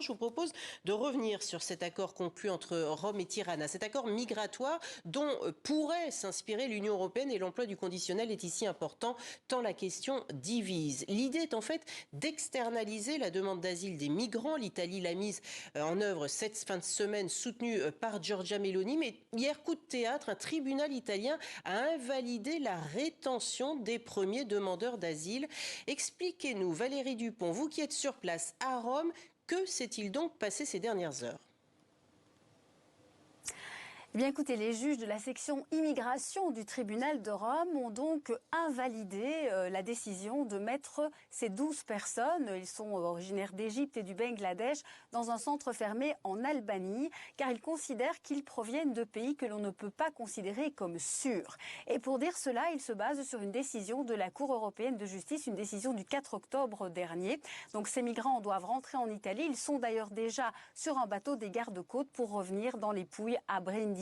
Je vous propose de revenir sur cet accord conclu entre Rome et Tirana, cet accord migratoire dont pourrait s'inspirer l'Union européenne, et l'emploi du conditionnel est ici important tant la question divise. L'idée est en fait d'externaliser la demande d'asile des migrants. L'Italie l'a mise en œuvre cette fin de semaine, soutenue par Giorgia Meloni. Mais hier, coup de théâtre, un tribunal italien a invalidé la rétention des premiers demandeurs d'asile. Expliquez-nous, Valérie Dupont, vous qui êtes sur place à Rome, que s'est-il donc passé ces dernières heures ? Eh bien, écoutez, les juges de la section immigration du tribunal de Rome ont donc invalidé la décision de mettre ces 12 personnes, ils sont originaires d'Égypte et du Bangladesh, dans un centre fermé en Albanie, car ils considèrent qu'ils proviennent de pays que l'on ne peut pas considérer comme sûrs. Et pour dire cela, ils se basent sur une décision de la Cour européenne de justice, une décision du 4 octobre dernier. Donc ces migrants doivent rentrer en Italie. Ils sont d'ailleurs déjà sur un bateau des gardes-côtes pour revenir dans les Pouilles à Brindisi.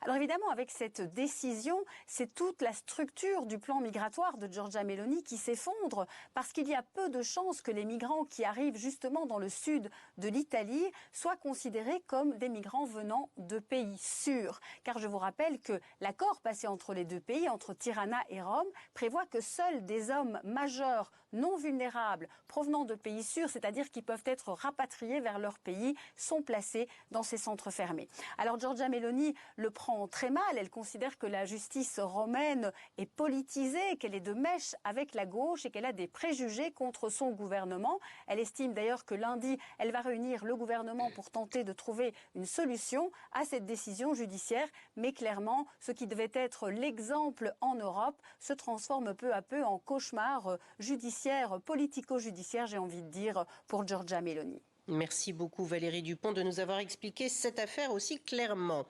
Alors évidemment, avec cette décision, c'est toute la structure du plan migratoire de Giorgia Meloni qui s'effondre, parce qu'il y a peu de chances que les migrants qui arrivent justement dans le sud de l'Italie soient considérés comme des migrants venant de pays sûrs. Car je vous rappelle que l'accord passé entre les deux pays, entre Tirana et Rome, prévoit que seuls des hommes majeurs non vulnérables provenant de pays sûrs, c'est-à-dire qui peuvent être rapatriés vers leur pays, sont placés dans ces centres fermés. Alors Giorgia Meloni le prend très mal. Elle considère que la justice romaine est politisée, qu'elle est de mèche avec la gauche et qu'elle a des préjugés contre son gouvernement. Elle estime d'ailleurs que lundi, elle va réunir le gouvernement pour tenter de trouver une solution à cette décision judiciaire. Mais clairement, ce qui devait être l'exemple en Europe se transforme peu à peu en cauchemar judiciaire, politico-judiciaire, j'ai envie de dire, pour Giorgia Meloni. Merci beaucoup Valérie Dupont de nous avoir expliqué cette affaire aussi clairement.